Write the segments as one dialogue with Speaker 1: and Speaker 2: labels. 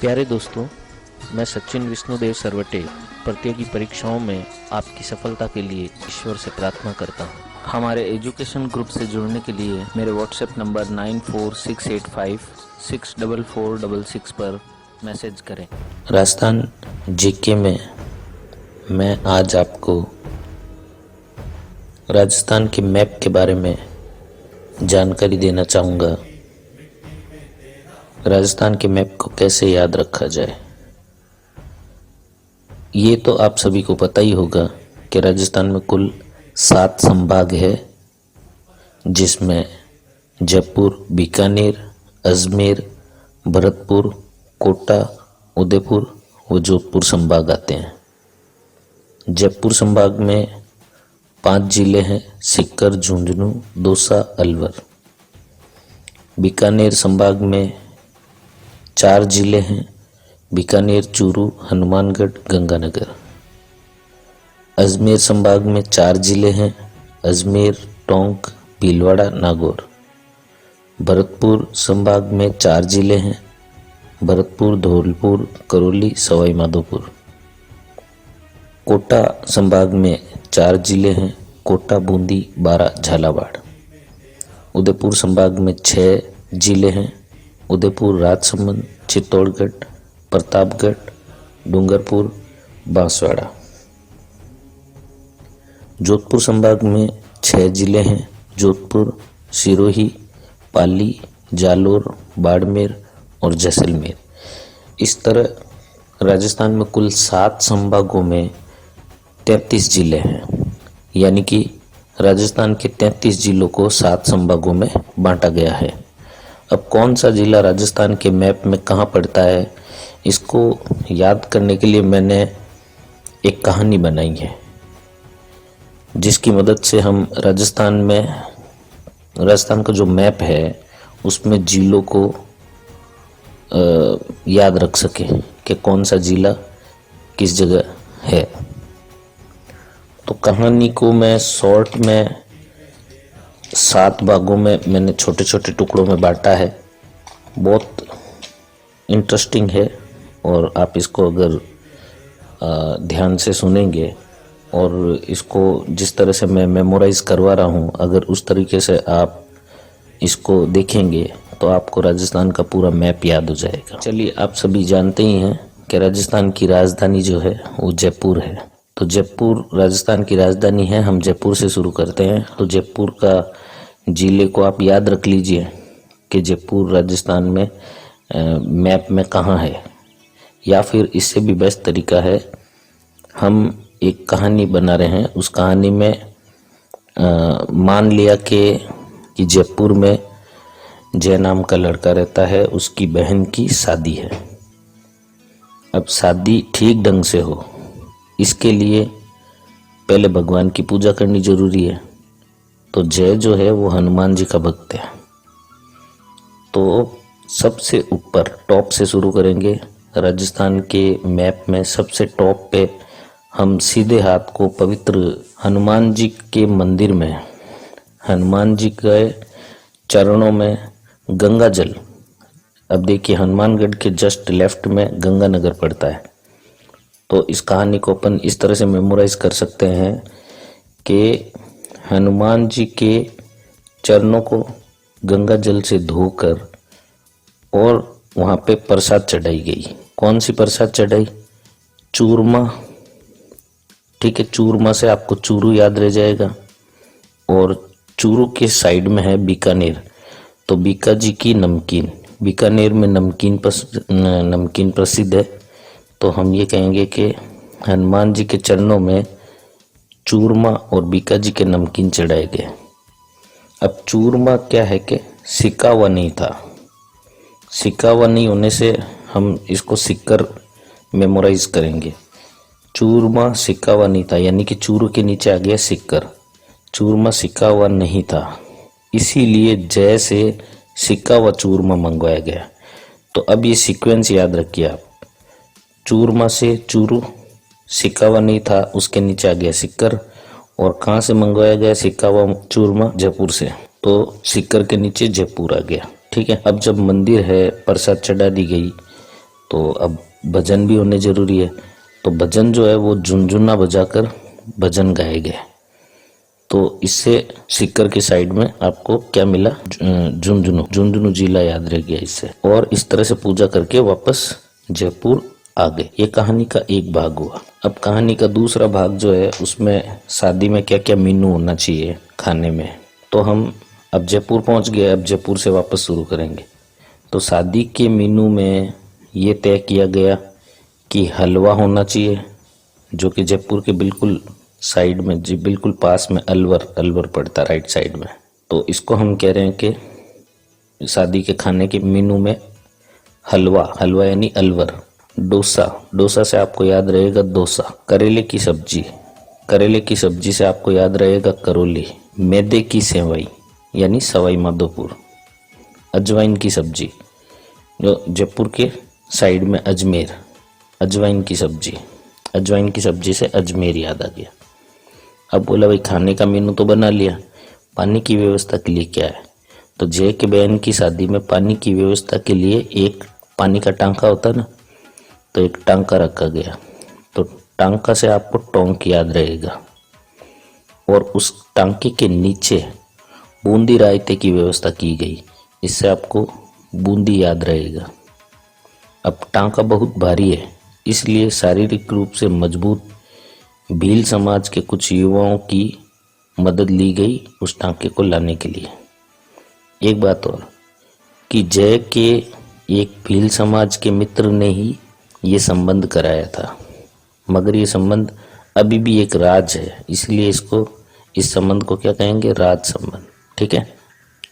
Speaker 1: प्यारे दोस्तों, मैं सचिन विष्णुदेव सरवटे प्रतियोगी परीक्षाओं में आपकी सफलता के लिए ईश्वर से प्रार्थना करता हूँ। हमारे एजुकेशन ग्रुप से जुड़ने के लिए मेरे व्हाट्सएप नंबर 9468564466 पर मैसेज करें।
Speaker 2: राजस्थान जीके में मैं आज आपको राजस्थान के मैप के बारे में जानकारी देना चाहूँगा। राजस्थान के मैप को कैसे याद रखा जाए। ये तो आप सभी को पता ही होगा कि राजस्थान में कुल 7 संभाग है, जिसमें जयपुर, बीकानेर, अजमेर, भरतपुर, कोटा, उदयपुर व जोधपुर संभाग आते हैं। जयपुर संभाग में 5 जिले हैं: सीकर, झुंझुनू, दौसा, अलवर। बीकानेर संभाग में 4 जिले हैं: बीकानेर, चूरू, हनुमानगढ़, गंगानगर। अजमेर संभाग में 4 जिले हैं: अजमेर, टोंक, भीलवाड़ा, नागौर। भरतपुर संभाग में 4 जिले हैं: भरतपुर, धौलपुर, करौली, सवाई माधोपुर। कोटा संभाग में 4 जिले हैं: कोटा, बूंदी, बारा, झालावाड़। उदयपुर संभाग में 6 जिले हैं: उदयपुर, राजसमंद, चित्तौड़गढ़, प्रतापगढ़, डूंगरपुर, बांसवाड़ा। जोधपुर संभाग में 6 जिले हैं: जोधपुर, सिरोही, पाली, जालोर, बाड़मेर और जैसलमेर। इस तरह राजस्थान में कुल 7 संभागों में 33 जिले हैं, यानी कि राजस्थान के 33 जिलों को 7 संभागों में बांटा गया है। अब कौन सा जिला राजस्थान के मैप में कहाँ पड़ता है, इसको याद करने के लिए मैंने एक कहानी बनाई है, जिसकी मदद से हम राजस्थान का जो मैप है उसमें जिलों को याद रख सके कि कौन सा जिला किस जगह है। तो कहानी को मैं शॉर्ट में 7 भागों में मैंने छोटे छोटे टुकड़ों में बांटा है। बहुत इंटरेस्टिंग है और आप इसको अगर ध्यान से सुनेंगे और इसको जिस तरह से मैं मेमोराइज करवा रहा हूँ, अगर उस तरीके से आप इसको देखेंगे तो आपको राजस्थान का पूरा मैप याद हो जाएगा। चलिए, आप सभी जानते ही हैं कि राजस्थान की राजधानी जो है वो जयपुर है। तो जयपुर राजस्थान की राजधानी है। हम जयपुर से शुरू करते हैं। तो जयपुर का जिले को आप याद रख लीजिए कि जयपुर राजस्थान में मैप में कहाँ है। या फिर इससे भी बेस्ट तरीका है, हम एक कहानी बना रहे हैं, उस कहानी में मान लिया कि जयपुर में जय नाम का लड़का रहता है, उसकी बहन की शादी है। अब शादी ठीक ढंग से हो, इसके लिए पहले भगवान की पूजा करनी जरूरी है। तो जय जो है वो हनुमान जी का भक्त है। तो सबसे ऊपर टॉप से शुरू करेंगे। राजस्थान के मैप में सबसे टॉप पे हम सीधे हाथ को पवित्र हनुमान जी के मंदिर में, हनुमान जी के चरणों में गंगा जल। अब देखिए, हनुमानगढ़ के जस्ट लेफ्ट में गंगानगर पड़ता है। तो इस कहानी को अपन इस तरह से मेमोराइज कर सकते हैं कि हनुमान जी के चरणों को गंगा जल से धोकर और वहाँ पे प्रसाद चढ़ाई गई। कौन सी प्रसाद चढ़ाई? चूरमा। ठीक है, चूरमा से आपको चूरू याद रह जाएगा। और चूरू के साइड में है बीकानेर। तो बीका जी की नमकीन, बीकानेर में नमकीन प्रसिद्ध है। तो हम ये कहेंगे कि हनुमान जी के चरणों में चूरमा और बीका जी के नमकीन चढ़ाए गए। अब चूरमा क्या है कि सिका हुआ नहीं था। सिका हुआ नहीं होने से हम इसको सिक्कर मेमोराइज करेंगे। चूरमा सिका हुआ नहीं था, यानी कि चूरू के नीचे आ गया सिक्कर। चूरमा सिका हुआ नहीं था, इसीलिए जय से सिक्का हुआ चूरमा मंगवाया गया। तो अब ये सीक्वेंस याद रखिए आप। चूरमा से चूरू, सिक्का हुआ नहीं था, उसके नीचे आ गया सिक्कर। और कहाँ से मंगवाया गया सिक्का हुआ चूरमा? जयपुर से। तो सिक्कर के नीचे जयपुर आ गया। ठीक है। अब जब मंदिर है, प्रसाद चढ़ा दी गई, तो अब भजन भी होने जरूरी है। तो भजन जो है वो झुनझुना बजाकर भजन गाए गए। तो इससे सीकर के साइड में आपको क्या मिला, झुंझुनू जिला याद रह गया इससे। और इस तरह से पूजा करके वापस जयपुर आ गए। ये कहानी का एक भाग हुआ। अब कहानी का दूसरा भाग जो है उसमें शादी में क्या क्या मेनू होना चाहिए खाने में। तो हम अब जयपुर पहुंच गए, अब जयपुर से वापस शुरू करेंगे। तो शादी के मेनू में ये तय किया गया कि हलवा होना चाहिए, जो कि जयपुर के बिल्कुल साइड में, जी बिल्कुल पास में अलवर पड़ता राइट साइड में। तो इसको हम कह रहे हैं कि शादी के खाने के मेनू में हलवा यानी अलवर। डोसा से आपको याद रहेगा डोसा। करेले की सब्जी से आपको याद रहेगा करोली। मैदे की सेवई यानी सवाई माधोपुर। अजवाइन की सब्जी, जो जयपुर के साइड में अजमेर, अजवाइन की सब्जी से अजमेर याद आ गया। अब बोला भाई खाने का मेनू तो बना लिया, पानी की व्यवस्था के लिए क्या है। तो जय के बहन की शादी में पानी की व्यवस्था के लिए एक पानी का टांका होता है ना, तो एक टांका रखा गया। तो टांका से आपको टोंक याद रहेगा। और उस टांके के नीचे बूंदी रायते की व्यवस्था की गई, इससे आपको बूंदी याद रहेगा। अब टांका बहुत भारी है, इसलिए शारीरिक रूप से मजबूत भील समाज के कुछ युवाओं की मदद ली गई उस टांके को लाने के लिए। एक बात और कि जय के एक भील समाज के मित्र ने ही ये संबंध कराया था, मगर ये संबंध अभी भी एक राज है, इसलिए इस संबंध को क्या कहेंगे, राज संबंध। ठीक है।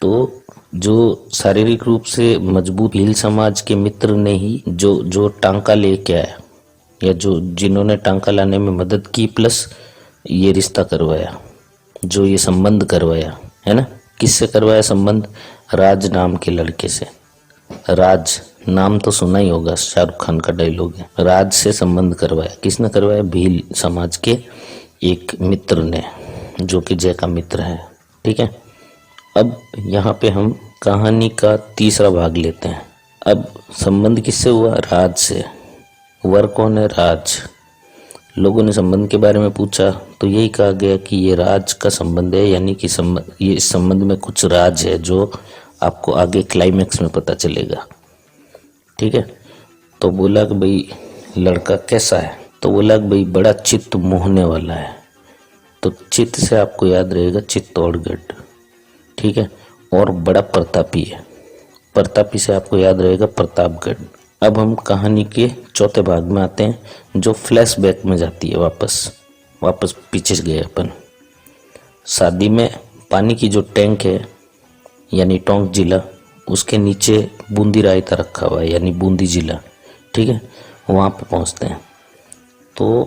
Speaker 2: तो जो शारीरिक रूप से मजबूत भील समाज के मित्र ने ही जो टांका लेके आया, या जिन्होंने टांका लाने में मदद की, प्लस ये रिश्ता करवाया, जो ये संबंध करवाया, है ना। किससे करवाया संबंध? राज नाम के लड़के से। राज नाम तो सुना ही होगा, शाहरुख खान का डायलॉग है। राज से संबंध करवाया। किसने करवाया? भील समाज के एक मित्र ने, जो कि जय का मित्र है। ठीक है। अब यहाँ पे हम कहानी का तीसरा भाग लेते हैं। अब संबंध किससे हुआ? राज से। वर कौन है? राज। लोगों ने संबंध के बारे में पूछा तो यही कहा गया कि ये राज का संबंध है, यानी कि ये इस संबंध में कुछ राज है जो आपको आगे क्लाइमेक्स में पता चलेगा। ठीक है। तो बोला कि भाई लड़का कैसा है? तो बोला कि भाई बड़ा चित्त मोहने वाला है। तो चित्त से आपको याद रहेगा चित्तौड़गढ़। ठीक है। और बड़ा प्रतापी है। प्रतापी से आपको याद रहेगा प्रतापगढ़। अब हम कहानी के चौथे भाग में आते हैं, जो फ्लैशबैक में जाती है, वापस पीछे गए अपन। शादी में पानी की जो टैंक है यानी टोंक जिला, उसके नीचे बूंदी रायता रखा हुआ है यानी बूंदी जिला। ठीक है। वहाँ पे पहुँचते हैं तो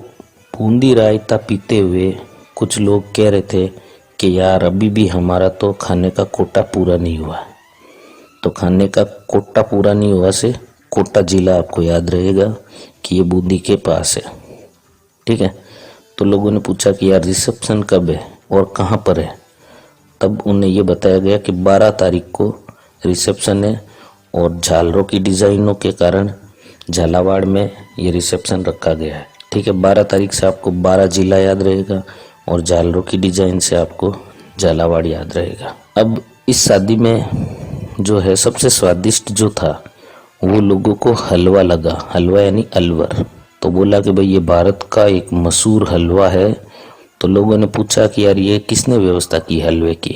Speaker 2: बूंदी रायता पीते हुए कुछ लोग कह रहे थे कि यार अभी भी हमारा तो खाने का कोटा पूरा नहीं हुआ। तो खाने का कोटा पूरा नहीं हुआ से कोटा जिला आपको याद रहेगा कि ये बूंदी के पास है। ठीक है। तो लोगों ने पूछा कि यार रिसेप्शन कब है और कहाँ पर है? तब उन्हें ये बताया गया कि 12 तारीख को रिसेप्शन है, और झालरों की डिज़ाइनों के कारण झालावाड़ में ये रिसेप्शन रखा गया है। ठीक है। 12 तारीख से आपको 12 जिला याद रहेगा, और झालरों की डिज़ाइन से आपको झालावाड़ याद रहेगा। अब इस शादी में जो है सबसे स्वादिष्ट जो था वो लोगों को हलवा लगा। हलवा यानी अलवर। तो बोला कि भाई ये भारत का एक मशहूर हलवा है। तो लोगों ने पूछा कि यार ये किसने व्यवस्था की हलवे की?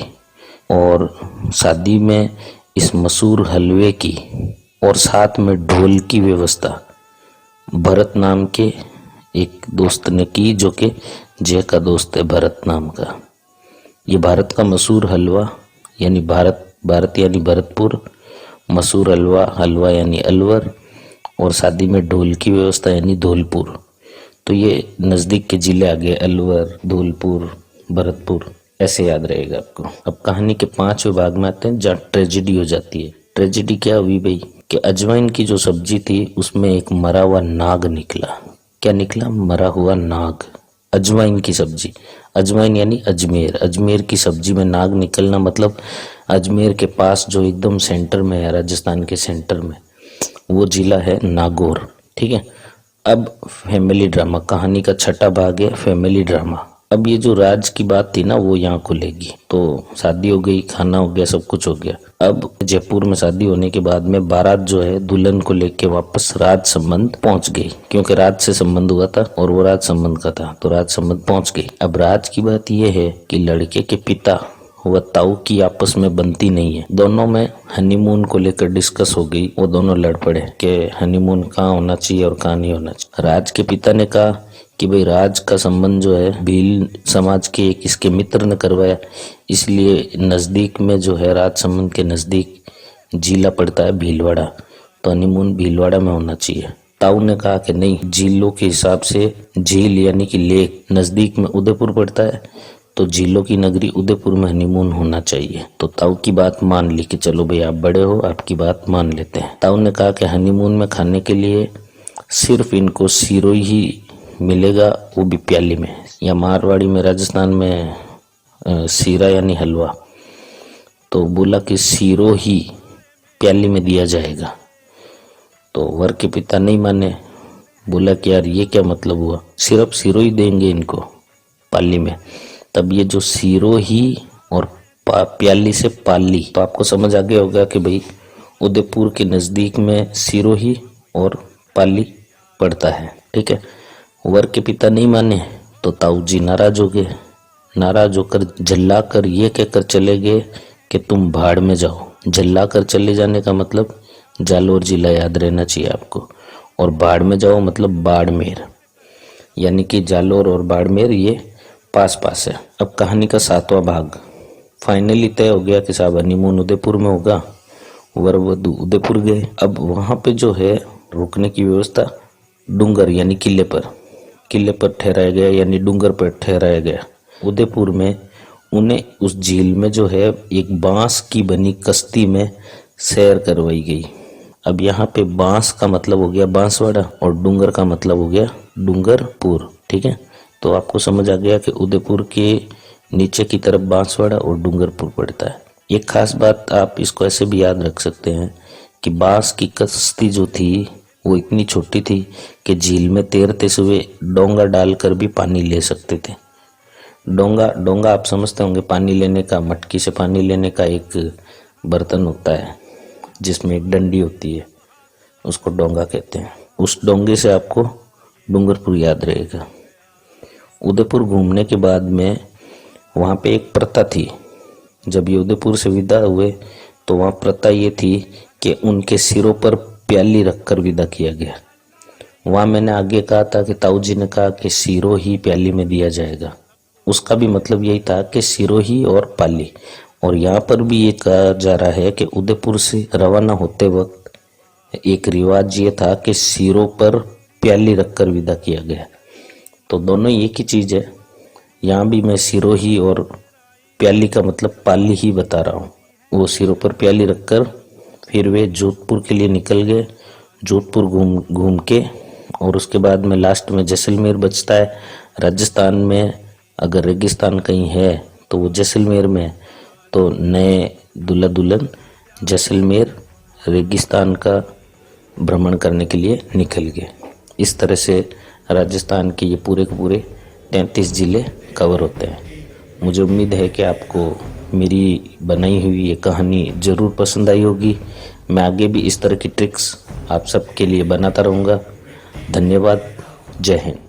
Speaker 2: और शादी में इस मशहूर हलवे की और साथ में ढोल की व्यवस्था भरत नाम के एक दोस्त ने की, जो कि जय का दोस्त है भरत नाम का। ये भारत का मशहूर हलवा यानी भारत यानी भरतपुर, मशहूर हलवा यानी अलवर, और शादी में ढोल की व्यवस्था यानी धौलपुर। तो ये नज़दीक के जिले आ गए, अलवर, धौलपुर, भरतपुर, ऐसे याद रहेगा आपको। अब कहानी के 5वें भाग में आते हैं, जहाँ ट्रेजेडी हो जाती है। ट्रेजेडी क्या हुई भाई कि अजवाइन की जो सब्जी थी उसमें एक मरा हुआ नाग निकला। क्या निकला? मरा हुआ नाग। अजवाइन की सब्जी, अजवाइन यानी अजमेर, अजमेर की सब्जी में नाग निकलना मतलब अजमेर के पास जो एकदम सेंटर में है, राजस्थान के सेंटर में, वो जिला है नागौर। ठीक है, अब फैमिली ड्रामा, कहानी का छठा भाग है फैमिली ड्रामा। अब ये जो राज की बात थी ना वो यहाँ खुलेगी। तो शादी हो गई, खाना हो गया, सब कुछ हो गया। अब जयपुर में शादी होने के बाद में बारात जो है दुल्हन को लेके वापस राज संबंध पहुंच गई, क्योंकि राज से संबंध हुआ था और वो राज संबंध का था, तो राज संबंध पहुंच गई। अब राज की बात ये है कि लड़के के पिता व ताऊ की आपस में बनती नहीं है। दोनों में हनीमून को लेकर डिस्कस हो गई। वो दोनों लड़ पड़े कि हनीमून कहाँ होना चाहिए और कहाँ नहीं होना चाहिए। राज के पिता ने कहा कि भाई राज का संबंध जो है भील समाज के एक इसके मित्र ने करवाया, इसलिए नज़दीक में जो है राज संबंध के नज़दीक जिला पड़ता है भीलवाड़ा, तो हनीमून भीलवाड़ा में होना चाहिए। ताऊ ने कहा कि नहीं, जिलों के हिसाब से झील यानी कि लेक नज़दीक में उदयपुर पड़ता है, तो झीलों की नगरी उदयपुर में हनीमून होना चाहिए। तो ताऊ की बात मान ली कि चलो भाई आप बड़े हो, आपकी बात मान लेते हैं। ताऊ ने कहा कि हनीमून में खाने के लिए सिर्फ इनको सिरोही ही मिलेगा, वो भी प्याली में, या मारवाड़ी में राजस्थान में सीरा यानी हलवा। तो बोला कि सीरो ही प्याली में दिया जाएगा। तो वर के पिता नहीं माने, बोला कि यार ये क्या मतलब हुआ, सिर्फ सीरो ही देंगे इनको पाली में। तब ये जो सीरो ही और प्याली से पाली, तो आपको समझ आ गया होगा कि भाई उदयपुर के नज़दीक में सिरोही और पाली पड़ता है। ठीक है, वर के पिता नहीं माने तो ताऊ जी नाराज हो गए। नाराज होकर जल्ला कर ये कहकर चले गए कि तुम भाड़ में जाओ। जल्ला कर चले जाने का मतलब जालोर जिला याद रहना चाहिए आपको, और भाड़ में जाओ मतलब बाड़मेर, यानी कि जालोर और बाड़मेर ये पास पास है। अब कहानी का 7वां भाग फाइनली तय हो गया कि साहब हनीमून उदयपुर में होगा। वर वधू उदयपुर गए। अब वहाँ पे जो है रुकने की व्यवस्था डूंगर यानी किले पर ठहराया गया, यानी डूंगर पर ठहराया गया। उदयपुर में उन्हें उस झील में जो है एक बांस की बनी कश्ती में सैर करवाई गई। अब यहाँ पे बांस का मतलब हो गया बांसवाड़ा और डूंगर का मतलब हो गया डूंगरपुर। ठीक है, तो आपको समझ आ गया कि उदयपुर के नीचे की तरफ बांसवाड़ा और डूंगरपुर पड़ता है। एक खास बात आप इसको ऐसे भी याद रख सकते हैं कि बांस की कश्ती जो थी वो इतनी छोटी थी कि झील में तैरते हुए डोंगा डालकर भी पानी ले सकते थे। डोंगा आप समझते होंगे, पानी लेने का, मटकी से पानी लेने का एक बर्तन होता है जिसमें एक डंडी होती है, उसको डोंगा कहते हैं। उस डोंगे से आपको डूंगरपुर याद रहेगा। उदयपुर घूमने के बाद में वहाँ पे एक प्रथा थी। जब ये उदयपुर से विदा हुए तो वहाँ प्रथा ये थी कि उनके सिरों पर प्याली रखकर विदा किया गया। वहाँ मैंने आगे कहा था कि ताऊ जी ने कहा कि सिरो ही प्याली में दिया जाएगा, उसका भी मतलब यही था कि सिरो ही और पाली। और यहाँ पर भी ये कहा जा रहा है कि उदयपुर से रवाना होते वक्त एक रिवाज ये था कि सिरों पर प्याली रखकर विदा किया गया। तो दोनों एक ही चीज़ है। यहाँ भी मैं सिरोही और प्याली का मतलब पाली ही बता रहा हूँ। वो सिरों पर प्याली रखकर फिर वे जोधपुर के लिए निकल गए। जोधपुर घूम के और उसके बाद में लास्ट में जैसलमेर बचता है। राजस्थान में अगर रेगिस्तान कहीं है तो वो जैसलमेर में है। तो नए दूल्हा दुल्हन जैसलमेर रेगिस्तान का भ्रमण करने के लिए निकल गए। इस तरह से राजस्थान के ये पूरे के पूरे 33 जिले कवर होते हैं। मुझे उम्मीद है कि आपको मेरी बनाई हुई ये कहानी ज़रूर पसंद आई होगी। मैं आगे भी इस तरह की ट्रिक्स आप सबके लिए बनाता रहूँगा। धन्यवाद। जय हिंद।